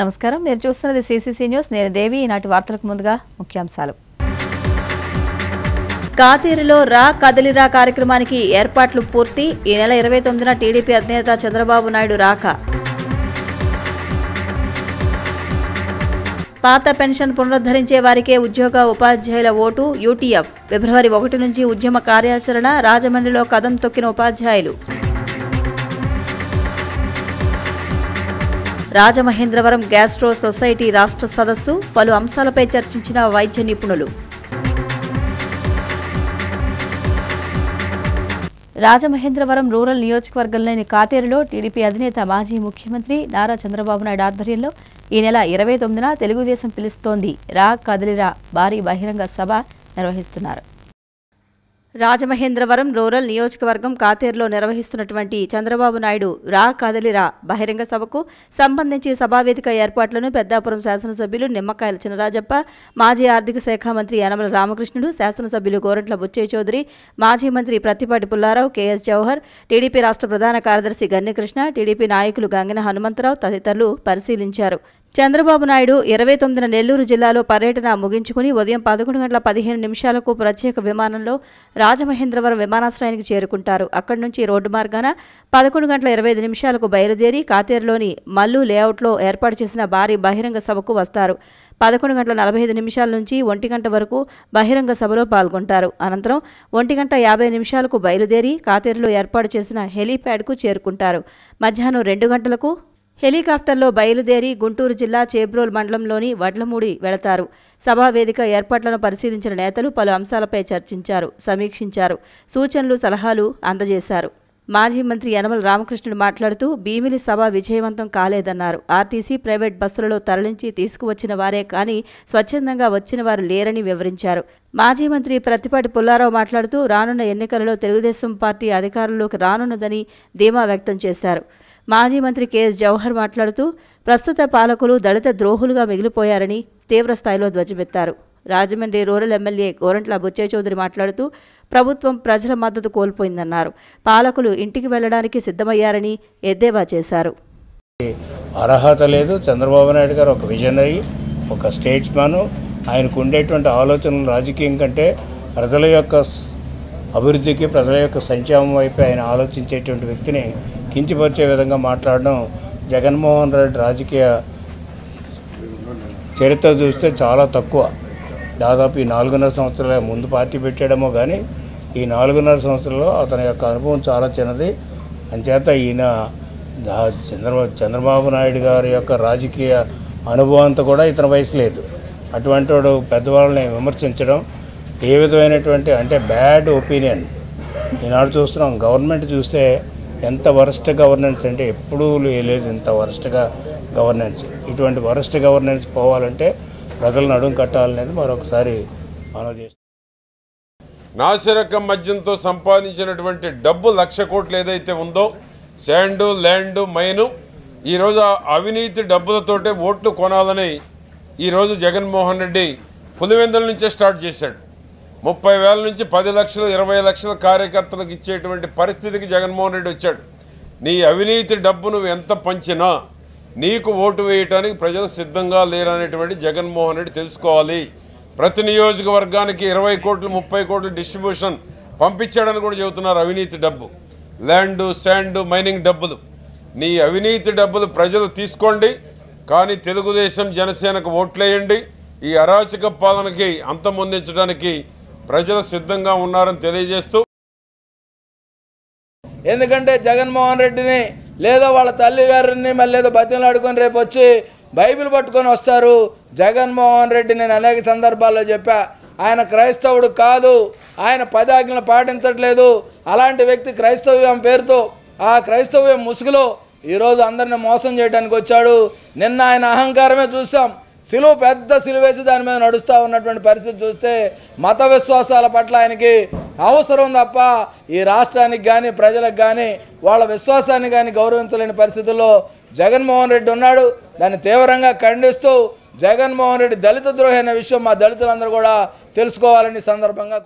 నమస్కారం, మీరు చూస్తున్నది సిసిసి న్యూస్. నేను దేవి. ఈనాటి వార్తలకు ముందుగా ముఖ్యాంశాలు. కాతేరులో రా కదలిరా కార్యక్రమానికి ఏర్పాట్లు పూర్తి. ఈ నెల 29న టీడీపీ అధినేత చంద్రబాబు నాయుడు రాక. పాత పెన్షన్ పునరుద్ధరించే వారికే ఉద్యోగ ఉపాధ్యాయుల ఓటు. యూటీఎఫ్ ఫిబ్రవరి 1 నుంచి ఉద్యమ కార్యాచరణ. రాజమండ్రిలో కదం తొక్కిన ఉపాధ్యాయులు. రాజమహేంద్రవరం గ్యాస్ట్రో సొసైటీ రాష్ట్ర సదస్సు. పలు అంశాలపై చర్చించిన వైద్య నిపుణులు. రాజమహేంద్రవరం రూరల్ నియోజకవర్గంలోని కాతేరులో టీడీపీ అధినేత మాజీ ముఖ్యమంత్రి నారా చంద్రబాబు నాయుడు ఆధ్వర్యంలో ఈ నెల 29న తెలుగుదేశం పిలుస్తోంది రా కదలిరా భారీ బహిరంగ సభ నిర్వహిస్తున్నారు. రాజమహేంద్రవరం రూరల్ నియోజకవర్గం కాతేరులో నిర్వహిస్తున్నటువంటి చంద్రబాబు నాయుడు రా కదలిరా బహిరంగ సభకు సంబంధించి సభావేదిక ఏర్పాట్లను పెద్దాపురం శాసనసభ్యులు నిమ్మకాయల చినరాజప్ప, మాజీ ఆర్థిక శాఖ మంత్రి యనమల రామకృష్ణుడు, శాసనసభ్యులు గోరంట్ల బుచ్చయ్య చౌదరి, మాజీ మంత్రి ప్రత్తిపాటి పుల్లారావు, కేఎస్ జవహర్, టీడీపీ రాష్ట్ర ప్రధాన కార్యదర్శి గన్నెకృష్ణ, టీడీపీ నాయకులు గంగన హనుమంతరావు తదితరులు పరిశీలించారు. చంద్రబాబు నాయుడు 29న నెల్లూరు జిల్లాలో పర్యటన ముగించుకుని ఉదయం 11:15 ప్రత్యేక విమానంలో రాజమహేంద్రవరం విమానాశ్రయానికి చేరుకుంటారు. అక్కడి నుంచి రోడ్డు మార్గాన 11:25 బయలుదేరి కాతేరులోని మల్లు లేఅవుట్లో ఏర్పాటు చేసిన భారీ బహిరంగ సభకు వస్తారు. 11:45 నుంచి 1 గంట వరకు బహిరంగ సభలో పాల్గొంటారు. అనంతరం 1:50 బయలుదేరి కాతేరులో ఏర్పాటు చేసిన హెలీప్యాడ్కు చేరుకుంటారు. మధ్యాహ్నం 2 గంటలకు హెలికాప్టర్లో బయలుదేరి గుంటూరు జిల్లా చేబ్రోల్ మండలంలోని వడ్లమూడి వెళతారు. సభా వేదిక ఏర్పాట్లను పరిశీలించిన నేతలు పలు అంశాలపై చర్చించారు, సమీక్షించారు, సూచనలు, సలహాలు అందజేశారు. మాజీ మంత్రి యనమల రామకృష్ణుడు మాట్లాడుతూ భీమిలి సభ విజయవంతం కాలేదన్నారు. ఆర్టీసీ, ప్రైవేట్ బస్సులలో తరలించి తీసుకువచ్చిన వారే కానీ స్వచ్ఛందంగా వచ్చిన వారు లేరని వివరించారు. మాజీ మంత్రి ప్రత్తిపాటి పుల్లారావు మాట్లాడుతూ రానున్న ఎన్నికలలో తెలుగుదేశం పార్టీ అధికారంలోకి రానున్నదని ధీమా వ్యక్తం చేశారు. మాజీ మంత్రి కేఎస్ జవహర్ మాట్లాడుతూ ప్రస్తుత పాలకులు దళిత ద్రోహులుగా మిగిలిపోయారని తీవ్రస్థాయిలో ధ్వజమెత్తారు. రాజమండ్రి రూరల్ ఎమ్మెల్యే గోరంట్ల బుచ్చయ్య చౌదరి మాట్లాడుతూ ప్రభుత్వం ప్రజల మద్దతు కోల్పోయిందన్నారు. పాలకులు ఇంటికి వెళ్లడానికి సిద్ధమయ్యారని ఎద్దేవా చేశారు. అర్హత లేదు. చంద్రబాబు నాయుడు గారు ఒక విజనరీ, ఒక స్టేట్స్మన్. ఆయనకు ఉండేటువంటి ఆలోచనలు రాజకీయం కంటే ప్రజల యొక్క అభివృద్ధికి, ప్రజల యొక్క సంక్షేమం వైపు ఆయన ఆలోచించేటువంటి వ్యక్తిని కించపరిచే విధంగా మాట్లాడడం జగన్మోహన్ రెడ్డి రాజకీయ చరిత్ర చూస్తే చాలా తక్కువ. దాదాపు ఈ 4.5 సంవత్సరాల ముందు పార్టీ పెట్టాడేమో కానీ ఈ 4.5 సంవత్సరాల్లో అతని యొక్క అనుభవం చాలా చిన్నది. అంచేత ఈయన చంద్రబాబు నాయుడు గారి యొక్క రాజకీయ అనుభవం అంతా కూడా ఇతని వయసు లేదు. అటువంటి వాడు పెద్దవాళ్ళని విమర్శించడం ఏ విధమైనటువంటి అంటే బ్యాడ్ ఒపీనియన్ ఈనాడు చూస్తున్నాం. గవర్నమెంట్ చూస్తే ఎంత వరస్ట్ గవర్నెన్స్ అంటే ఎప్పుడూ లేదు ఇంత వరస్ట్గా గవర్నెన్స్. ఇటువంటి వరస్ట్ గవర్నెన్స్ పోవాలంటే ప్రజలు నడుము కట్టాలనేది మరొకసారి మనం చేస్తాం. నాసిరకం మద్యంతో సంపాదించినటువంటి డబ్బు 1,00,000 కోట్లు ఏదైతే ఉందో, శాండు, ల్యాండు, మైను, ఈరోజు అవినీతి డబ్బులతోటే ఓట్లు కొనాలని ఈరోజు జగన్మోహన్ రెడ్డి పులివెందుల నుంచే స్టార్ట్ చేశాడు. 30,000 నుంచి 10 లక్షలు, 20 లక్షల కార్యకర్తలకు ఇచ్చేటువంటి పరిస్థితికి జగన్మోహన్ రెడ్డి వచ్చాడు. నీ అవినీతి డబ్బు నువ్వు ఎంత పంచినా నీకు ఓటు వేయటానికి ప్రజలు సిద్ధంగా లేరనేటువంటి జగన్మోహన్ రెడ్డి తెలుసుకోవాలి. ప్రతి నియోజకవర్గానికి 20 కోట్లు, 30 కోట్లు డిస్ట్రిబ్యూషన్ పంపించాడని కూడా చెబుతున్నారు. అవినీతి డబ్బు, ల్యాండు, శాండు, మైనింగ్ డబ్బులు, నీ అవినీతి డబ్బులు ప్రజలు తీసుకోండి, కానీ తెలుగుదేశం, జనసేనకు ఓట్లేయండి. ఈ అరాచక పాలనకి అంతమొందించడానికి ప్రజలు సిద్ధంగా ఉన్నారని తెలియజేస్తూ, ఎందుకంటే జగన్మోహన్ రెడ్డిని లేదో వాళ్ళ తల్లి గారిని మళ్ళీ ఏదో బతిమలాడుకొని రేపు వచ్చి బైబిల్ పట్టుకొని వస్తారు. జగన్మోహన్ రెడ్డి నేను అనేక సందర్భాల్లో చెప్పా, ఆయన క్రైస్తవుడు కాదు, ఆయన 10 ఆజ్ఞలు పాటించట్లేదు. అలాంటి వ్యక్తి క్రైస్తవ్యం పేరుతో ఆ క్రైస్తవ్యం ముసుగులో ఈరోజు అందరిని మోసం చేయడానికి వచ్చాడు. నిన్న ఆయన అహంకారమే చూసాం. పెద్ద సిలువేసి దాని మీద నడుస్తూ ఉన్నటువంటి పరిస్థితి చూస్తే మత విశ్వాసాల పట్ల ఆయనకి అవసరం తప్ప ఈ రాష్ట్రానికి కానీ ప్రజలకు కానీ వాళ్ళ విశ్వాసాన్ని కానీ గౌరవించలేని పరిస్థితుల్లో జగన్మోహన్ రెడ్డి ఉన్నాడు. దాన్ని తీవ్రంగా ఖండిస్తూ జగన్మోహన్ రెడ్డి దళిత ద్రోహి అనే విషయం మా దళితులందరూ కూడా తెలుసుకోవాలని సందర్భంగా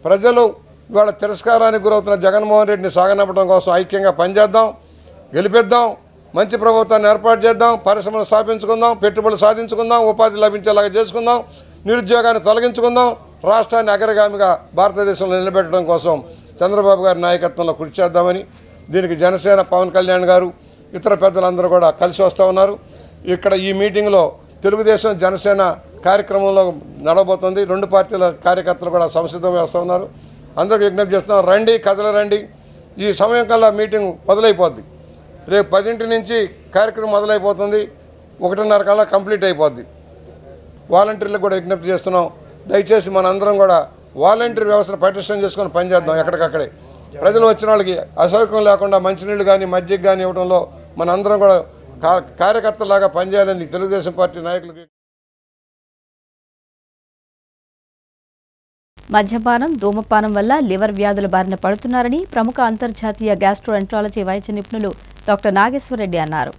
ప్రజలు ఇవాళ తిరస్కారానికి గురవుతున్న జగన్మోహన్ రెడ్డిని సాగనంపడం కోసం ఐక్యంగా పనిచేద్దాం, గెలిపిద్దాం. మంచి ప్రభుత్వాన్ని ఏర్పాటు చేద్దాం, పరిశ్రమలు స్థాపించుకుందాం, పెట్టుబడులు సాధించుకుందాం, ఉపాధి లభించేలాగా చేసుకుందాం, నిరుద్యోగాన్ని తొలగించుకుందాం, రాష్ట్రాన్ని అగ్రగామిగా భారతదేశంలో నిలబెట్టడం కోసం చంద్రబాబు గారి నాయకత్వంలో కృషి చేద్దామని, దీనికి జనసేన పవన్ కళ్యాణ్ గారు ఇతర పెద్దలందరూ కూడా కలిసి వస్తూ ఉన్నారు. ఇక్కడ ఈ మీటింగ్లో తెలుగుదేశం జనసేన కార్యక్రమంలో నడవబోతుంది. 2 పార్టీల కార్యకర్తలు కూడా సంసిద్ధం వేస్తూ ఉన్నారు. అందరికీ విజ్ఞప్తి చేస్తున్నాం, రండి, కథలు రండి. ఈ సమయం కల్లా మీటింగ్ మొదలైపోద్ది. రేపు 10 నుంచి కార్యక్రమం మొదలైపోతుంది, 1:30 కల్లా కంప్లీట్ అయిపోద్ది. వాలంటీర్లకు కూడా విజ్ఞప్తి చేస్తున్నాం, దయచేసి మనందరం కూడా వాలంటీర్ వ్యవస్థను పటిష్టం చేసుకొని పనిచేద్దాం. ఎక్కడికక్కడే ప్రజలు వచ్చిన వాళ్ళకి అసౌకర్యం లేకుండా మంచినీళ్ళు కానీ మజ్జిగ కానీ ఇవ్వడంలో మనందరం కూడా కార్యకర్తలాగా పనిచేయాలని తెలుగుదేశం పార్టీ నాయకులకి. మద్యపానం, ధూమపానం వల్ల లివర్ వ్యాధుల బారిన పడుతున్నారని ప్రముఖ అంతర్జాతీయ గ్యాస్ట్రోఎంట్రాలజీ వైద్య నిపుణులు డాక్టర్ నాగేశ్వర రెడ్డి అన్నారు.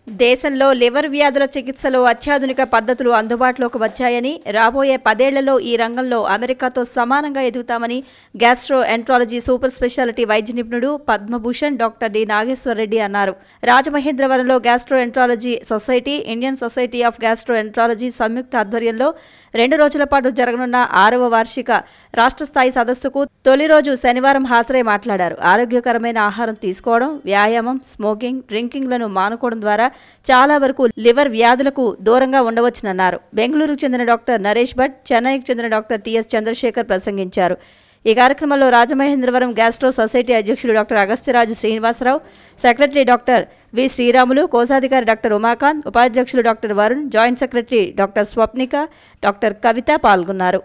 దేశంలో లివర్ వ్యాధుల చికిత్సలో అత్యాధునిక పద్ధతులు అందుబాటులోకి వచ్చాయని, రాబోయే 10 ఏళ్లలో ఈ రంగంలో అమెరికాతో సమానంగా ఎదుగుతామని గ్యాస్ట్రోఎంట్రాలజీ సూపర్ స్పెషాలిటీ వైద్య నిపుణుడు పద్మభూషణ్ డాక్టర్ డి నాగేశ్వర రెడ్డి అన్నారు. రాజమహేంద్రవరంలో gastroenterology society, Indian society of gastroenterology సంయుక్త ఆధ్వర్యంలో 2 రోజుల పాటు జరగనున్న 6వ వార్షిక రాష్ట్ర స్థాయి సదస్సుకు తొలి రోజు శనివారం హాజరై మాట్లాడారు. ఆరోగ్యకరమైన ఆహారం తీసుకోవడం, వ్యాయామం, స్మోకింగ్, డ్రింకింగ్లను మానుకోవడం ద్వారా చాలా వరకు లివర్ వ్యాధులకు దూరంగా ఉండవచ్చునన్నారు. బెంగళూరుకు చెందిన డాక్టర్ నరేష్ భట్, చెన్నైకి చెందిన డాక్టర్ టిఎస్ చంద్రశేఖర్ ప్రసంగించారు. ఈ కార్యక్రమంలో రాజమహేంద్రవరం గ్యాస్ట్రో సొసైటీ అధ్యక్షుడు doctor Agastyaraju Srinivasarao, secretary doctor V Sriramulu, కోశాధికారి డాక్టర్ ఉమాకాంత్, ఉపాధ్యక్షులు doctor Varun, joint secretary doctor Swapnika, doctor Kavitha పాల్గొన్నారు.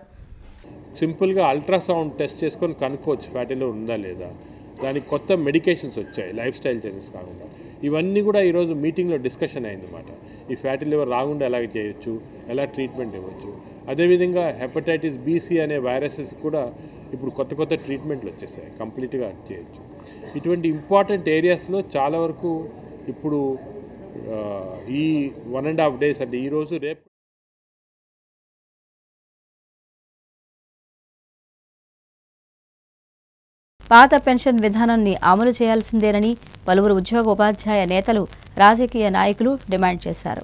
సింపుల్గా అల్ట్రాసౌండ్ టెస్ట్ చేసుకొని కనుక్కోవచ్చు ఫ్యాటీ లివర్ ఉందా లేదా. దానికి కొత్త మెడికేషన్స్ వచ్చాయి, లైఫ్ స్టైల్ చేంజెస్ కాకుండా. ఇవన్నీ కూడా ఈరోజు మీటింగ్లో డిస్కషన్ అయిందన్నమాట. ఈ ఫ్యాటీ లివర్ రాకుండా ఎలాగ చేయొచ్చు, ఎలా ట్రీట్మెంట్ ఇవ్వచ్చు. అదేవిధంగా హెపటైటిస్ బీసీ అనే వైరసెస్ కూడా ఇప్పుడు కొత్త ట్రీట్మెంట్లు వచ్చేసాయి, కంప్లీట్గా చేయొచ్చు. ఇటువంటి ఇంపార్టెంట్ ఏరియాస్లో చాలా వరకు ఇప్పుడు ఈ 1.5 days అంటే ఈరోజు రేపు పాత పెన్షన్ విధానాన్ని అమలు చేయాల్సిందేనని పలువురు ఉద్యోగ ఉపాధ్యాయ నేతలు, రాజకీయ నాయకులు డిమాండ్ చేశారు.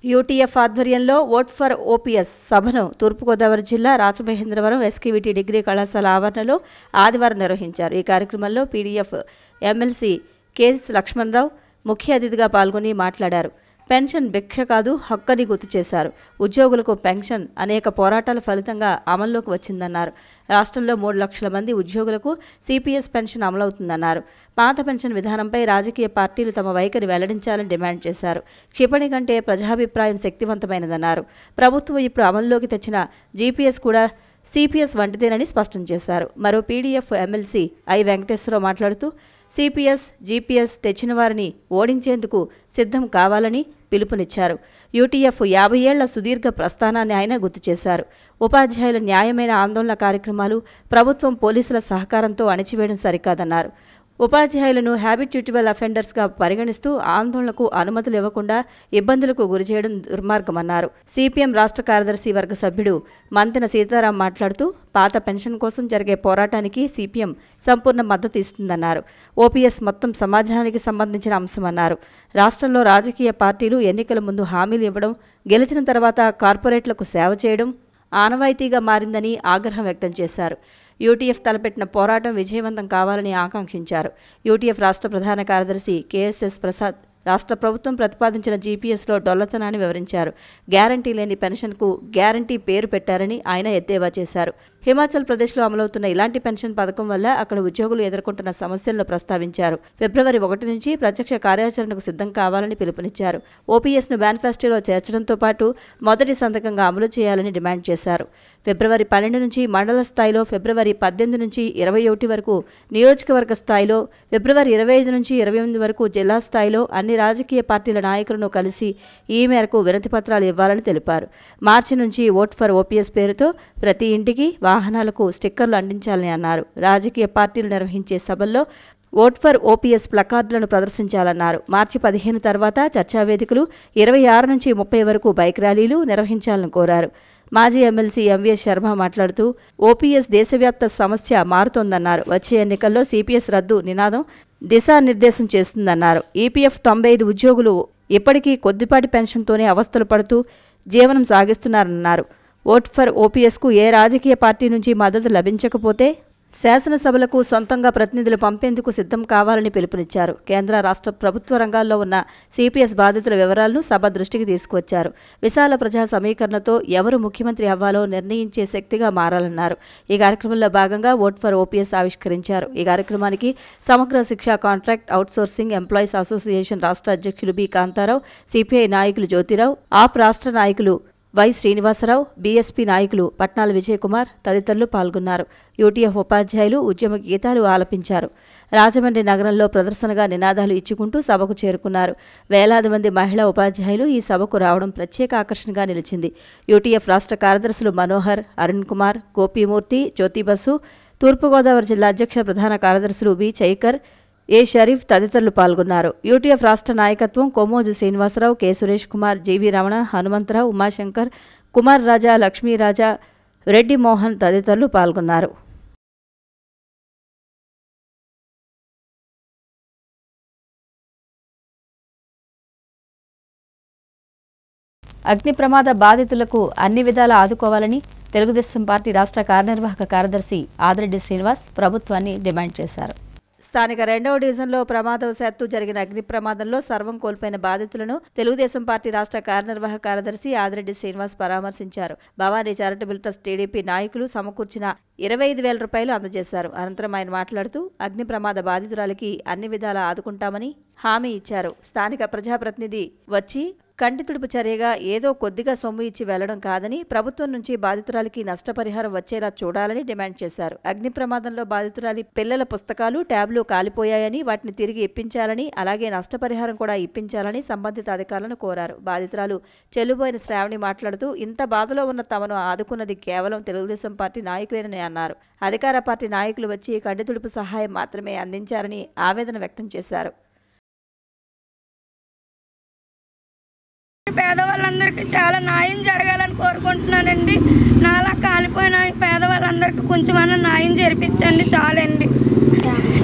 యూటీఎఫ్ ఆధ్వర్యంలో ఓట్ ఫర్ ఓపీఎస్ సభను తూర్పుగోదావరి జిల్లా రాజమహేంద్రవరం ఎస్కేవిటి డిగ్రీ కళాశాల ఆవరణలో ఆదివారం నిర్వహించారు. ఈ కార్యక్రమంలో పీడీఎఫ్ ఎమ్మెల్సీ కెఎస్ లక్ష్మణరావు ముఖ్య అతిథిగా పాల్గొని మాట్లాడారు. పెన్షన్ భిక్ష కాదు, హక్కని గుర్తు చేశారు. ఉద్యోగులకు పెన్షన్ అనేక పోరాటాల ఫలితంగా అమల్లోకి వచ్చిందన్నారు. రాష్ట్రంలో 3 లక్షల మంది ఉద్యోగులకు సిపిఎస్ పెన్షన్ అమలవుతుందన్నారు. పాత పెన్షన్ విధానంపై రాజకీయ పార్టీలు తమ వైఖరి వెల్లడించాలని డిమాండ్ చేశారు. క్షిపణి కంటే ప్రజాభిప్రాయం శక్తివంతమైనదన్నారు. ప్రభుత్వం ఇప్పుడు అమల్లోకి తెచ్చిన జీపీఎస్ కూడా సిపిఎస్ వంటిదేనని స్పష్టం చేశారు. మరో పీడీఎఫ్ ఎమ్మెల్సీ ఐ వెంకటేశ్వరరావు మాట్లాడుతూ సిపిఎస్, జీపీఎస్ తెచ్చిన వారిని ఓడించేందుకు సిద్ధం కావాలని పిలుపునిచ్చారు. యూటీఎఫ్ 50 ఏళ్ల సుదీర్ఘ ప్రస్థానాన్ని ఆయన గుర్తు చేశారు. ఉపాధ్యాయుల న్యాయమైన ఆందోళన కార్యక్రమాలు ప్రభుత్వం, పోలీసుల సహకారంతో అణిచివేయడం సరికాదన్నారు. ఉపాధ్యాయులను హ్యాబిట్యూటివల్ అఫెండర్స్గా పరిగణిస్తూ ఆందోళనకు అనుమతులు ఇవ్వకుండా ఇబ్బందులకు గురిచేయడం దుర్మార్గమన్నారు. సిపిఎం రాష్ట్ర కార్యదర్శి వర్గ సభ్యుడు మంతెన సీతారాం మాట్లాడుతూ పాత పెన్షన్ కోసం జరిగే పోరాటానికి సిపిఎం సంపూర్ణ మద్దతు ఇస్తుందన్నారు. ఓపీఎస్ మొత్తం సమాజానికి సంబంధించిన అంశమన్నారు. రాష్ట్రంలో రాజకీయ పార్టీలు ఎన్నికల ముందు హామీలు ఇవ్వడం, గెలిచిన తర్వాత కార్పొరేట్లకు సేవ చేయడం ఆనవాయితీగా మారిందని ఆగ్రహం వ్యక్తం చేశారు. యూటీఎఫ్ తలపెట్టిన పోరాటం విజయవంతం కావాలని ఆకాంక్షించారు. యూటీఎఫ్ రాష్ట్ర ప్రధాన కార్యదర్శి కేఎస్ఎస్ ప్రసాద్ రాష్ట్ర ప్రభుత్వం ప్రతిపాదించిన జీపీఎస్లో డొల్లతనాన్ని వివరించారు. గ్యారంటీ లేని పెన్షన్కు గ్యారంటీ పేరు పెట్టారని ఆయన ఎద్దేవా చేశారు. హిమాచల్ ప్రదేశ్లో అమలవుతున్న ఇలాంటి పెన్షన్ పథకం వల్ల అక్కడ ఉద్యోగులు ఎదుర్కొంటున్న సమస్యలను ప్రస్తావించారు. ఫిబ్రవరి 1 నుంచి ప్రత్యక్ష కార్యాచరణకు సిద్ధం కావాలని పిలుపునిచ్చారు. ఓపీఎస్ను మేనిఫెస్టోలో చేర్చడంతో పాటు మొదటి సంతకంగా అమలు చేయాలని డిమాండ్ చేశారు. ఫిబ్రవరి 12 నుంచి మండల స్థాయిలో, ఫిబ్రవరి 18 నుంచి 21 వరకు నియోజకవర్గ స్థాయిలో, ఫిబ్రవరి 25 నుంచి 28 వరకు జిల్లా స్థాయిలో అన్ని రాజకీయ పార్టీల నాయకులను కలిసి ఈ మేరకు వినతిపత్రాలు ఇవ్వాలని తెలిపారు. మార్చి నుంచి ఓట్ ఫర్ ఓపీఎస్ పేరుతో ప్రతి ఇంటికి, వాహనాలకు స్టిక్కర్లు అంటించాలని అన్నారు. రాజకీయ పార్టీలు నిర్వహించే సభల్లో ఓట్ ఫర్ ఓపీఎస్ ప్లకార్డులను ప్రదర్శించాలన్నారు. మార్చి 15 తర్వాత చర్చావేదికలు, 26 నుంచి 30 వరకు బైక్ ర్యాలీలు నిర్వహించాలని కోరారు. మాజీ ఎమ్మెల్సీ ఎంవీఎస్ శర్మ మాట్లాడుతూ ఓపీఎస్ దేశవ్యాప్త సమస్య మారుతోందన్నారు. వచ్చే ఎన్నికల్లో సిపిఎస్ రద్దు నినాదం దిశానిర్దేశం చేస్తుందన్నారు. ఈపీఎఫ్ 95 ఉద్యోగులు ఇప్పటికీ కొద్దిపాటి పెన్షన్తోనే అవస్థలు పడుతూ జీవనం సాగిస్తున్నారన్నారు. ఓట్ ఫర్ ఓపీఎస్కు ఏ రాజకీయ పార్టీ నుంచి మద్దతు లభించకపోతే శాసనసభలకు సొంతంగా ప్రతినిధులు పంపేందుకు సిద్ధం కావాలని పిలుపునిచ్చారు. కేంద్ర రాష్ట్ర ప్రభుత్వ రంగాల్లో ఉన్న సిపిఎస్ బాధితుల వివరాలను సభ దృష్టికి తీసుకువచ్చారు. విశాల ప్రజా సమీకరణతో ఎవరు ముఖ్యమంత్రి అవ్వాలో నిర్ణయించే శక్తిగా మారాలన్నారు. ఈ కార్యక్రమంలో భాగంగా ఓట్ ఫర్ ఓపీఎస్ ఆవిష్కరించారు. ఈ కార్యక్రమానికి సమగ్ర శిక్ష కాంట్రాక్ట్ అవుట్సోర్సింగ్ ఎంప్లాయీస్ అసోసియేషన్ రాష్ట్ర అధ్యక్షులు బి కాంతారావు, సిపిఐ నాయకులు జ్యోతిరావు, ఆప్ రాష్ట్ర నాయకులు వై శ్రీనివాసరావు, బీఎస్పీ నాయకులు పట్నాల విజయకుమార్ తదితరులు పాల్గొన్నారు. యూటీఎఫ్ ఉపాధ్యాయులు ఉద్యమ గీతాలు ఆలపించారు. రాజమండ్రి నగరంలో ప్రదర్శనగా నినాదాలు ఇచ్చుకుంటూ సభకు చేరుకున్నారు. వేలాది మంది మహిళా ఉపాధ్యాయులు ఈ సభకు రావడం ప్రత్యేక ఆకర్షణగా నిలిచింది. యూటీఎఫ్ రాష్ట్ర కార్యదర్శులు మనోహర్, అరుణ్ కుమార్, గోపీమూర్తి, జ్యోతిబస్సు, తూర్పుగోదావరి జిల్లా అధ్యక్ష ప్రధాన కార్యదర్శులు బి చైకర్, ఏ షరీఫ్ తదితరులు పాల్గొన్నారు. యూటీఎఫ్ రాష్ట్ర నాయకత్వం కొమ్మోజు శ్రీనివాసరావు, కె సురేష్ కుమార్, జీవి రమణ, హనుమంతరావు, ఉమాశంకర్, కుమార్ రాజా, లక్ష్మీరాజా, రెడ్డి మోహన్ తదితరులు పాల్గొన్నారు. అగ్ని ప్రమాద బాధితులకు అన్ని విధాలా ఆదుకోవాలని తెలుగుదేశం పార్టీ రాష్ట్ర కార్యనిర్వాహక కార్యదర్శి ఆదిరెడ్డి శ్రీనివాస్ ప్రభుత్వాన్ని డిమాండ్ చేశారు. స్థానిక 2వ డివిజన్లో ప్రమాదవశాత్తు జరిగిన అగ్ని ప్రమాదంలో సర్వం కోల్పోయిన బాధితులను తెలుగుదేశం పార్టీ రాష్ట్ర కార్యనిర్వాహక కార్యదర్శి ఆదిరెడ్డి శ్రీనివాస్ పరామర్శించారు. భవానీ చారిటబుల్ ట్రస్ట్ టీడీపీ నాయకులు సమకూర్చిన 25,000 రూపాయలు అందజేశారు. అనంతరం ఆయన మాట్లాడుతూ అగ్ని ప్రమాద బాధితురాలికి అన్ని విధాలా ఆదుకుంటామని హామీ ఇచ్చారు. స్థానిక ప్రజాప్రతినిధి వచ్చి కంటి తుడుపు చర్యగా ఏదో కొద్దిగా సొమ్ము ఇచ్చి వెళ్లడం కాదని ప్రభుత్వం నుంచి బాధితురాలికి నష్టపరిహారం వచ్చేలా చూడాలని డిమాండ్ చేశారు. అగ్ని ప్రమాదంలో బాధితురాలి పిల్లల పుస్తకాలు, ట్యాబ్లు కాలిపోయాయని వాటిని తిరిగి ఇప్పించాలని, అలాగే నష్టపరిహారం కూడా ఇప్పించాలని సంబంధిత అధికారులను కోరారు. బాధితురాలు చెల్లుబోయిన శ్రావణి మాట్లాడుతూ ఇంత బాధలో ఉన్న తమను ఆదుకున్నది కేవలం తెలుగుదేశం పార్టీ నాయకులేనని అన్నారు. అధికార పార్టీ నాయకులు వచ్చి కంటి తుడుపు సహాయం మాత్రమే అందించారని ఆవేదన వ్యక్తం చేశారు. పేదవాళ్ళందరికీ చాలా న్యాయం జరగాలని కోరుకుంటున్నానండి. నాలా కాలిపోయిన పేదవాళ్ళందరికీ కొంచెమన్నా న్యాయం జరిపించండి చాలండి.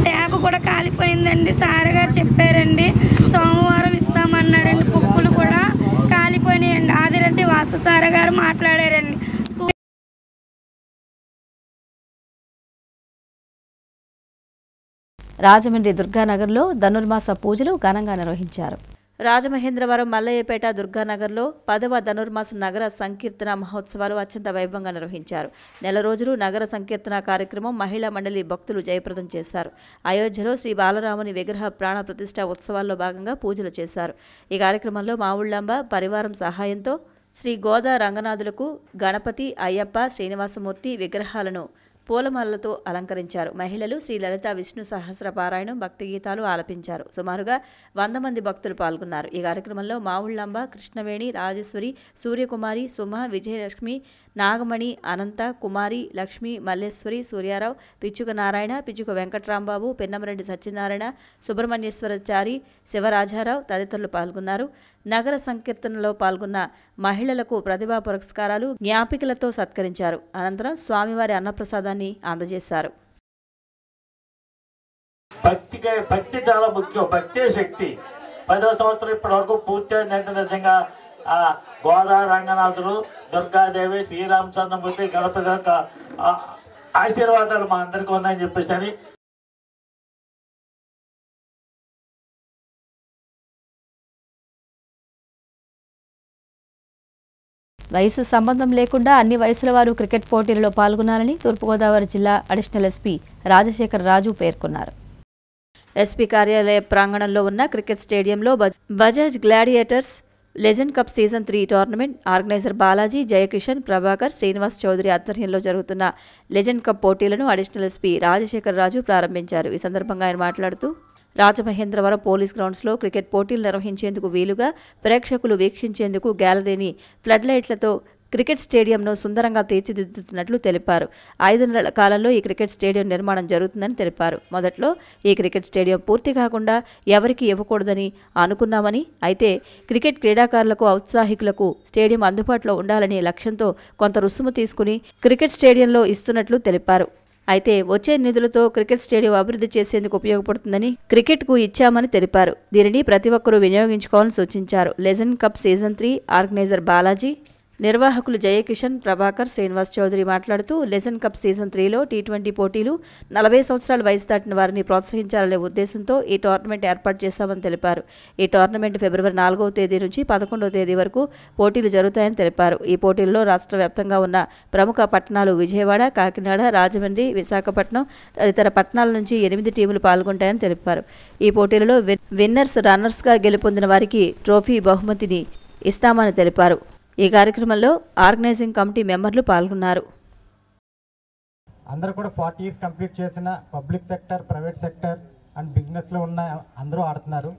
ట్యాబ్ కూడా కాలిపోయిందండి, సార్ గారు చెప్పారండి సోమవారం ఇస్తామన్నారండి. బుక్కులు కూడా కాలిపోయినాయండి. ఆదిరెడ్డి వాససార గారు మాట్లాడారండి. రాజమండ్రి దుర్గానగర్లో ధనుర్మాస పూజలు ఘనంగా నిర్వహించారు. రాజమహేంద్రవరం మల్లయ్యపేట దుర్గానగర్లో 10వ ధనుర్మాస నగర సంకీర్తన మహోత్సవాలు అత్యంత వైభవంగా నిర్వహించారు. నెల రోజులు నగర సంకీర్తన కార్యక్రమం మహిళా మండలి భక్తులు జయప్రదం చేశారు. అయోధ్యలో శ్రీ బాలరాముని విగ్రహ ప్రాణ ప్రతిష్ఠ ఉత్సవాల్లో భాగంగా పూజలు చేశారు. ఈ కార్యక్రమంలో మావుళ్లాంబ పరివారం సహాయంతో శ్రీ గోదా రంగనాథులకు గణపతి, అయ్యప్ప, శ్రీనివాసమూర్తి విగ్రహాలను పూలమాలలతో అలంకరించారు. మహిళలు శ్రీ లలిత విష్ణు సహస్ర పారాయణం, భక్తి గీతాలు ఆలపించారు. సుమారుగా 100 మంది భక్తులు పాల్గొన్నారు. ఈ కార్యక్రమంలో మావుళ్లాంబ, కృష్ణవేణి, రాజేశ్వరి, సూర్యకుమారి, సుమ, విజయలక్ష్మి, నాగమణి, అనంత, కుమారి, లక్ష్మి, మల్లేశ్వరి, సూర్యారావు, పిచ్చుక నారాయణ, పిచ్చుక వెంకట్రాంబాబు, పిన్నమరెడ్డి సత్యనారాయణ, సుబ్రహ్మణ్యేశ్వరాచారి, శివరాజారావు తదితరులు పాల్గొన్నారు. నగర సంకీర్తనలో పాల్గొన్న మహిళలకు ప్రతిభా పురస్కారాలు, జ్ఞాపికలతో సత్కరించారు. అనంతరం స్వామివారి అన్నప్రసాదాన్ని అందజేశారు. భక్తి చాలా ముఖ్యం. భక్తే శక్తి. 10వ సంవత్సరం ఇప్పటి వరకు పూర్తయిందంటే నిజంగా ఆ గోదా రంగనాథులు, దుర్గాదేవి, శ్రీరామచంద్రమూర్తి, గణపతి యొక్క ఆశీర్వాదాలు మా అందరికీ ఉన్నాయని చెప్పేసి అని వయసు సంబంధం లేకుండా అన్ని వయసుల వారు క్రికెట్ పోటీలలో పాల్గొనాలని తూర్పుగోదావరి జిల్లా అడిషనల్ ఎస్పీ రాజశేఖర్ రాజు పేర్కొన్నారు. ఎస్పీ కార్యాలయ ప్రాంగణంలో ఉన్న క్రికెట్ స్టేడియంలో Bajaj gladiators legend cup season 3 tournament organizer Balaji, Jayakishan, Prabhakar, Srinivas Chowdary ఆధ్వర్యంలో జరుగుతున్న లెజెండ్ కప్ పోటీలను అడిషనల్ ఎస్పీ రాజశేఖర్ రాజు ప్రారంభించారు. ఈ సందర్భంగా ఆయన మాట్లాడుతూ రాజమహేంద్రవరం పోలీస్ గ్రౌండ్స్లో క్రికెట్ పోటీలు నిర్వహించేందుకు వీలుగా ప్రేక్షకులు వీక్షించేందుకు గ్యాలరీని ఫ్లడ్ లైట్లతో క్రికెట్ స్టేడియంను సుందరంగా తీర్చిదిద్దుతున్నట్లు తెలిపారు. 5 నెలల కాలంలో ఈ క్రికెట్ స్టేడియం నిర్మాణం జరుగుతుందని తెలిపారు. మొదట్లో ఈ క్రికెట్ స్టేడియం పూర్తి కాకుండా ఎవరికి ఇవ్వకూడదని అనుకున్నామని, అయితే క్రికెట్ క్రీడాకారులకు, ఔత్సాహికులకు స్టేడియం అందుబాటులో ఉండాలనే లక్ష్యంతో కొంత రుసుము తీసుకుని క్రికెట్ స్టేడియంలో ఇస్తున్నట్లు తెలిపారు. అయితే వచ్చే నిధులతో క్రికెట్ స్టేడియం అభివృద్ధి చేసేందుకు ఉపయోగపడుతుందని క్రికెట్కు ఇచ్చామని తెలిపారు. దీనిని ప్రతి ఒక్కరూ వినియోగించుకోవాలని సూచించారు. Legend cup season 3 organizer Balaji, నిర్వాహకులు జయకిషన్, ప్రభాకర్, శ్రీనివాస్ చౌదరి మాట్లాడుతూ లెజెండ్ కప్ సీజన్ 3లో T20 పోటీలు 40 సంవత్సరాల వయసు దాటిన వారిని ప్రోత్సహించాలనే ఉద్దేశంతో ఈ టోర్నమెంట్ ఏర్పాటు చేశామని తెలిపారు. ఈ టోర్నమెంట్ ఫిబ్రవరి 4వ తేదీ నుంచి 11వ తేదీ వరకు పోటీలు జరుగుతాయని తెలిపారు. ఈ పోటీల్లో రాష్ట్ర వ్యాప్తంగా ఉన్న ప్రముఖ పట్టణాలు విజయవాడ, కాకినాడ, రాజమండ్రి, విశాఖపట్నం తదితర పట్టణాల నుంచి 8 టీములు పాల్గొంటాయని తెలిపారు. ఈ పోటీలలో విన్నర్స్, రన్నర్స్గా గెలుపొందిన వారికి ట్రోఫీ బహుమతిని ఇస్తామని తెలిపారు. ఈ కార్యక్రమంలో ఆర్గనైజింగ్ కమిటీ మెంబర్లు పాల్గొన్నారు. అందరూ కూడా 40 years కంప్లీట్ చేసిన public sector, private sector and బిజినెస్లో ఉన్న అందరూ ఆడుతున్నారు.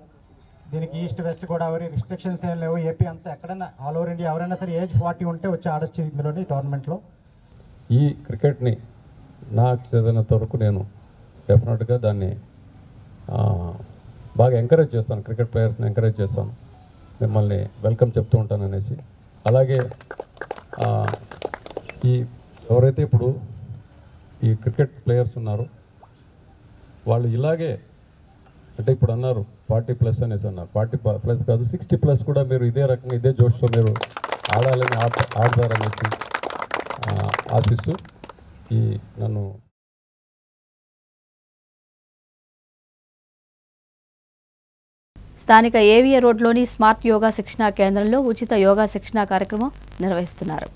దీనికి ఈస్ట్ వెస్ట్ గోదావరి రిస్ట్రిక్షన్స్ ఏం లేవు. ఏపీ అంతా ఎక్కడైనా ఆల్ ఓవర్ ఇండియా ఎవరైనా సరే ఏజ్ 40 ఉంటే వచ్చి ఆడొచ్చు ఇందులోని టోర్నమెంట్లో. ఈ క్రికెట్ని నాకు చదివినంత వరకు నేను డెఫినెట్గా దాన్ని బాగా ఎంకరేజ్ చేస్తాను. క్రికెట్ ప్లేయర్స్ని ఎంకరేజ్ చేస్తాను, మిమ్మల్ని వెల్కమ్ చెప్తూ ఉంటాను అనేసి. అలాగే ఈ ఎవరైతే ఇప్పుడు ఈ క్రికెట్ ప్లేయర్స్ ఉన్నారో వాళ్ళు ఇలాగే, అంటే ఇప్పుడు అన్నారు 40+ అనేసి అన్నారు. 40+ కాదు, 60+ కూడా మీరు ఇదే రకంగా ఇదే జోష్తో మీరు ఆడాలని ఆడతారనేసి ఆశిస్తూ ఈ నన్ను స్థానిక ఏవిఏ రోడ్లోని స్మార్ట్ యోగా శిక్షణా కేంద్రంలో ఉచిత యోగా శిక్షణా కార్యక్రమం నిర్వహిస్తున్నారు.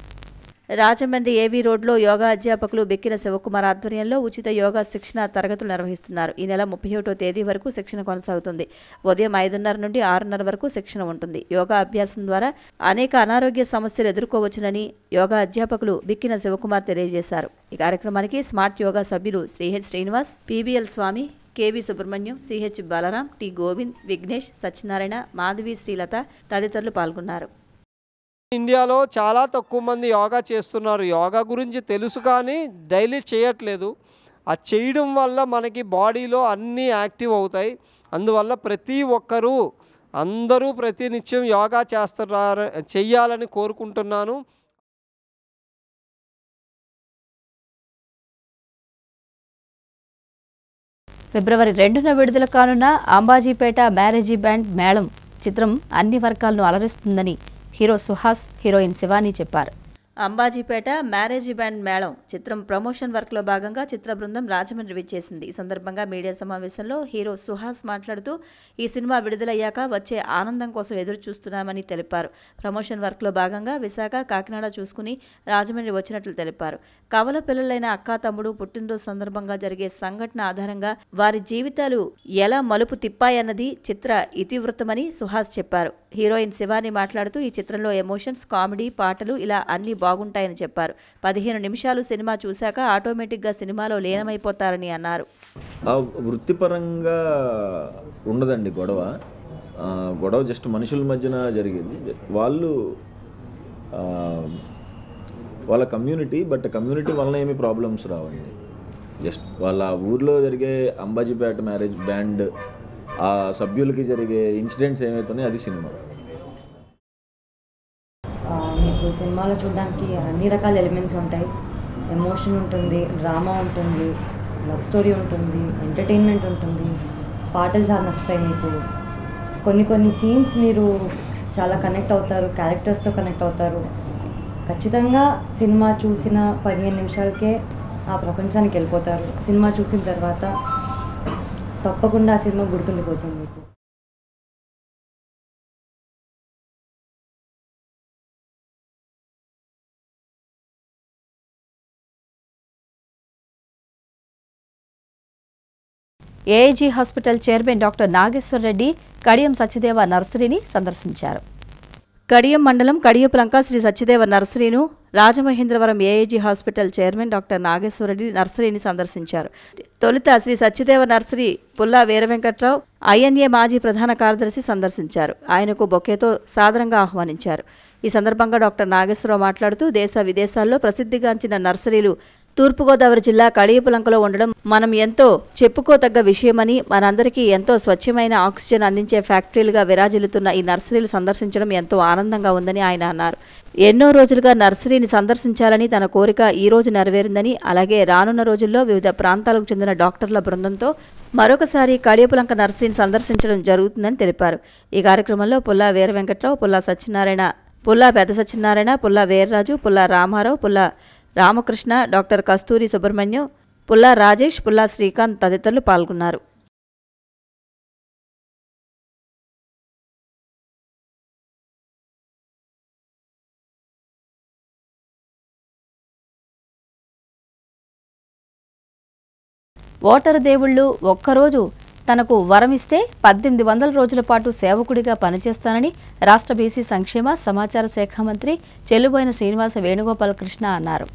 రాజమండ్రి ఏవీ రోడ్లో యోగా అధ్యాపకులు బెక్కిన శివకుమార్ ఆధ్వర్యంలో ఉచిత యోగా శిక్షణ తరగతులు నిర్వహిస్తున్నారు. ఈ నెల 31వ తేదీ వరకు శిక్షణ కొనసాగుతుంది. ఉదయం 5:30 నుండి 6:30 వరకు శిక్షణ ఉంటుంది. యోగా అభ్యాసం ద్వారా అనేక అనారోగ్య సమస్యలు ఎదుర్కోవచ్చునని యోగా అధ్యాపకులు బెక్కిన శివకుమార్ తెలియజేశారు. ఈ కార్యక్రమానికి స్మార్ట్ యోగా సభ్యులు Sri H Srinivas, PBL Swamy, K V Subrahmanyam, CH Balaram, T Govind, Vignesh, Satyanarayana, Madhavi, Srilatha తదితరులు పాల్గొన్నారు. ఇండియాలో చాలా తక్కువ మంది యోగా చేస్తున్నారు. యోగా గురించి తెలుసు కానీ డైలీ చేయట్లేదు. అది చేయడం వల్ల మనకి బాడీలో అన్నీ యాక్టివ్ అవుతాయి. అందువల్ల ప్రతి ఒక్కరూ అందరూ ప్రతినిత్యం యోగా చెయ్యాలని కోరుకుంటున్నాను. ఫిబ్రవరి 2న విడుదల కానున్న అంబాజీపేట మ్యారేజీ బ్యాండ్ మేళం చిత్రం అన్ని వర్గాలను అలరిస్తుందని హీరో సుహాస్, హీరోయిన్ శివాని చెప్పారు. అంబాజీపేట మ్యారేజీ బ్యాండ్ మేళం చిత్రం ప్రమోషన్ వర్క్లో భాగంగా చిత్ర బృందం రాజమండ్రి విచ్చేసింది. ఈ సందర్భంగా మీడియా సమావేశంలో హీరో సుహాస్ మాట్లాడుతూ ఈ సినిమా విడుదలయ్యాక వచ్చే ఆనందం కోసం ఎదురు చూస్తున్నామని తెలిపారు. ప్రమోషన్ వర్క్లో భాగంగా విశాఖ, కాకినాడ చూసుకుని రాజమండ్రి వచ్చినట్లు తెలిపారు. కవల పిల్లలైన అక్కా తమ్ముడు పుట్టినరోజు సందర్భంగా జరిగే సంఘటన ఆధారంగా వారి జీవితాలు ఎలా మలుపు తిప్పాయన్నది చిత్ర ఇతివృత్తమని సుహాస్ చెప్పారు. హీరోయిన్ శివాని మాట్లాడుతూ ఈ చిత్రంలో ఎమోషన్స్, కామెడీ, పాటలు ఇలా అన్ని బాగుంటాయని చెప్పారు. 15 నిమిషాలు సినిమా చూశాక ఆటోమేటిక్గా సినిమాలో లీనమైపోతారని అన్నారు. వృత్తిపరంగా ఉండదండి గొడవ జస్ట్ మనుషుల మధ్యన జరిగేది. వాళ్ళ కమ్యూనిటీ, బట్ కమ్యూనిటీ వలన ఏమీ ప్రాబ్లమ్స్ రావండి. జస్ట్ వాళ్ళ ఊర్లో జరిగే అంబాజీపేట మ్యారేజ్ బ్యాండ్ ఆ సభ్యులకి జరిగే ఇన్సిడెంట్స్ ఏమవుతున్నాయి అది సినిమా. మీకు సినిమాలో చూడడానికి అన్ని రకాల ఎలిమెంట్స్ ఉంటాయి. ఎమోషన్ ఉంటుంది, డ్రామా ఉంటుంది, లవ్ స్టోరీ ఉంటుంది, ఎంటర్టైన్మెంట్ ఉంటుంది, పాటలు చాలా నచ్చుతాయి మీకు. కొన్ని సీన్స్ మీరు చాలా కనెక్ట్ అవుతారు, క్యారెక్టర్స్తో కనెక్ట్ అవుతారు. ఖచ్చితంగా సినిమా చూసిన 15 నిమిషాలకే ఆ ప్రపంచానికి వెళ్ళిపోతారు. సినిమా చూసిన తర్వాత తప్పకుండా ఆ సినిమా గుర్తుండిపోతుంది మీకు. AIG hospital chairman doctor Nageswar Reddy Kadiyam Satyadeva నర్సరీని సందర్శించారు. కడియం మండలం కడియపులంక శ్రీ సత్యదేవ నర్సరీను Rajamahendravaram AIG hospital chairman doctor Nageswara Reddy నర్సరీని సందర్శించారు. తొలుత శ్రీ సత్యదేవ నర్సరీ పుల్లా వీరవెంకట్రావు INA మాజీ ప్రధాన కార్యదర్శి సందర్శించారు. ఆయనకు బొకేతో సాదరంగా ఆహ్వానించారు. ఈ సందర్భంగా డాక్టర్ నాగేశ్వరరావు మాట్లాడుతూ దేశ విదేశాల్లో ప్రసిద్ధిగాంచిన నర్సరీలు తూర్పుగోదావరి జిల్లా కడియపులంకలో ఉండడం మనం ఎంతో చెప్పుకోతగ్గ విషయమని, మనందరికీ ఎంతో స్వచ్ఛమైన ఆక్సిజన్ అందించే ఫ్యాక్టరీలుగా విరాజిల్లుతున్న ఈ నర్సరీలు సందర్శించడం ఎంతో ఆనందంగా ఉందని ఆయన అన్నారు. ఎన్నో రోజులుగా నర్సరీని సందర్శించాలని తన కోరిక ఈ రోజు నెరవేరిందని, అలాగే రానున్న రోజుల్లో వివిధ ప్రాంతాలకు చెందిన డాక్టర్ల బృందంతో మరొకసారి కడియపులంక నర్సరీని సందర్శించడం జరుగుతుందని తెలిపారు. ఈ కార్యక్రమంలో పుల్లా వీర వెంకట్రావు, పుల్లా సత్యనారాయణ, పుల్లా పెద్ద సత్యనారాయణ, పుల్లా వీర్రాజు, పుల్లా రామారావు, పుల్లా రామకృష్ణ, డాక్టర్ కస్తూరి సుబ్రహ్మణ్యం, పుల్లా రాజేష్, పుల్లా శ్రీకాంత్ తదితరులు పాల్గొన్నారు. ఓటరు దేవుళ్ళు ఒక్కరోజు తనకు వరమిస్తే 1800 రోజుల పాటు సేవకుడిగా పనిచేస్తానని రాష్ట్ర బీసీ సంక్షేమ సమాచార శాఖ మంత్రి చెల్లుబోయిన శ్రీనివాస వేణుగోపాలకృష్ణ అన్నారు.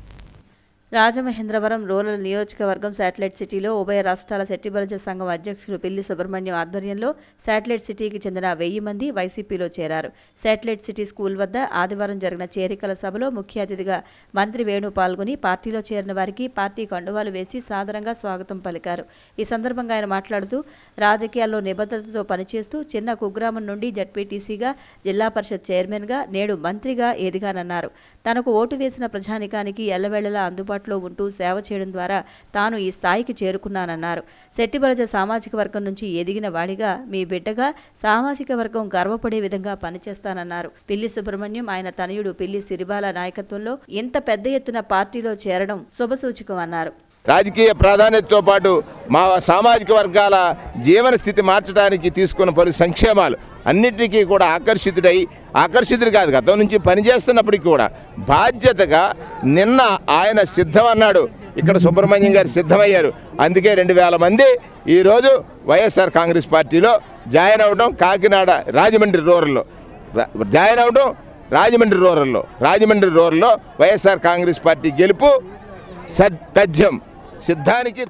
రాజమహేంద్రవరం రూరల్ నియోజకవర్గం శాటిలైట్ సిటీలో ఉభయ రాష్ట్రాల శెట్టిబరజ సంఘం అధ్యక్షులు పిల్లి సుబ్రహ్మణ్యం ఆధ్వర్యంలో శాటిలైట్ సిటీకి చెందిన 1000 మంది వైసీపీలో చేరారు. శాటిలైట్ సిటీ స్కూల్ వద్ద ఆదివారం జరిగిన చేరికల సభలో ముఖ్య అతిథిగా మంత్రి వేణు పాల్గొని పార్టీలో చేరిన వారికి పార్టీ కండువాలు వేసి సాదరంగా స్వాగతం పలికారు. ఈ సందర్భంగా ఆయన మాట్లాడుతూ రాజకీయాల్లో నిబద్ధతతో పనిచేస్తూ చిన్న కుగ్రామం నుండి జడ్పీటీసీగా, జిల్లా పరిషత్ చైర్మన్గా, నేడు మంత్రిగా ఎదిగానన్నారు. తనకు ఓటు వేసిన ప్రజానికానికి ఎల్లవేళలా అందుబాటులో ఉంటూ సేవ చేయడం ద్వారా తాను ఈ స్థాయికి చేరుకున్నానన్నారు. శెట్టిబరజ సామాజిక వర్గం నుంచి ఎదిగిన వాడిగా, మీ బిడ్డగా సామాజిక వర్గం గర్వపడే విధంగా పనిచేస్తానన్నారు. పిల్లి సుబ్రహ్మణ్యం, ఆయన తనయుడు పిల్లి సిరిబాల నాయకత్వంలో ఇంత పెద్ద ఎత్తున పార్టీలో చేరడం శుభసూచకం అన్నారు. రాజకీయ ప్రాధాన్యతతో పాటు మా సామాజిక వర్గాల జీవన స్థితి మార్చడానికి తీసుకున్న పలు సంక్షేమాలు అన్నింటికీ కూడా ఆకర్షితుడు కాదు, గతం నుంచి పనిచేస్తున్నప్పటికీ కూడా బాధ్యతగా నిన్న ఆయన సిద్ధమన్నాడు. ఇక్కడ సుబ్రహ్మణ్యం గారు సిద్ధమయ్యారు. అందుకే 2000 మంది ఈరోజు వైఎస్ఆర్ కాంగ్రెస్ పార్టీలో జాయిన్ అవడం, కాకినాడ రాజమండ్రి రూరల్లో జాయిన్ అవడం, రాజమండ్రి రూరల్లో వైఎస్ఆర్ కాంగ్రెస్ పార్టీ గెలుపు తథ్యం, సిద్ధానికి.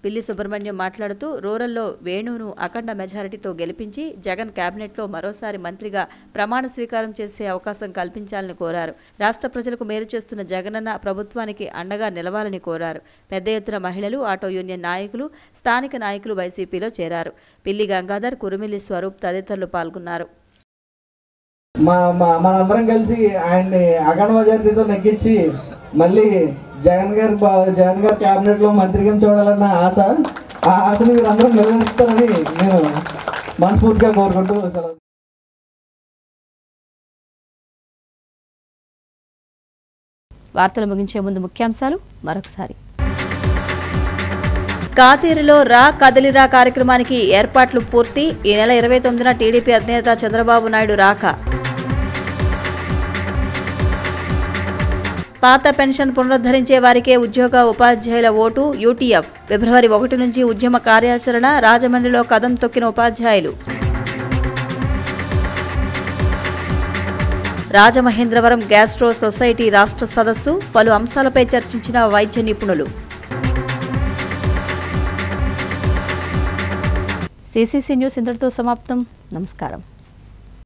పిల్లి సుబ్రహ్మణ్యం మాట్లాడుతూ రూరల్లో వేణును అఖండ మెజారిటీతో గెలిపించి జగన్ కేబినెట్లో మరోసారి మంత్రిగా ప్రమాణ స్వీకారం చేసే అవకాశం కల్పించాలని కోరారు. రాష్ట్ర ప్రజలకు మేలు చేస్తున్న జగనన్న ప్రభుత్వానికి అండగా నిలవాలని కోరారు. పెద్ద ఎత్తున మహిళలు, ఆటో యూనియన్ నాయకులు, స్థానిక నాయకులు వైసీపీలో చేరారు. పిల్లి గంగాధర్, కురుమిల్లి స్వరూప్ తదితరులు పాల్గొన్నారు. మనందరం కలిసి ఆయన్ని అఖండ మెజారిటీతో నెగ్గించి మళ్ళీ జగన్ గారు క్యాబినెట్లో మంత్రిగా చూడాలన్న ఆశ, ఆ ఆశని మీరందరూ నెరవేరుస్తారని నేను మనస్ఫూర్తిగా కోరుకుంటూ వార్తలు ముగించే ముందు ముఖ్యాంశాలు మరొకసారి. కాతేరులో రా కదలిరా కార్యక్రమానికి ఏర్పాట్లు పూర్తి. ఈ నెల 29న టీడీపీ అధినేత చంద్రబాబు నాయుడు రాక. పాత పెన్షన్ పునరుద్ధరించే వారికే ఉద్యోగ ఉపాధ్యాయుల ఓటు. యూటీఎఫ్ ఫిబ్రవరి 1 నుంచి ఉద్యమ కార్యాచరణ. రాజమండ్రిలో కదం తొక్కిన ఉపాధ్యాయులు. రాజమహేంద్రవరం గ్యాస్ట్రో సొసైటీ రాష్ట్ర సదస్సు. పలు అంశాలపై చర్చించిన వైద్య నిపుణులు. CCC న్యూస్ ఇంతటితో సమాప్తం. నమస్కారం.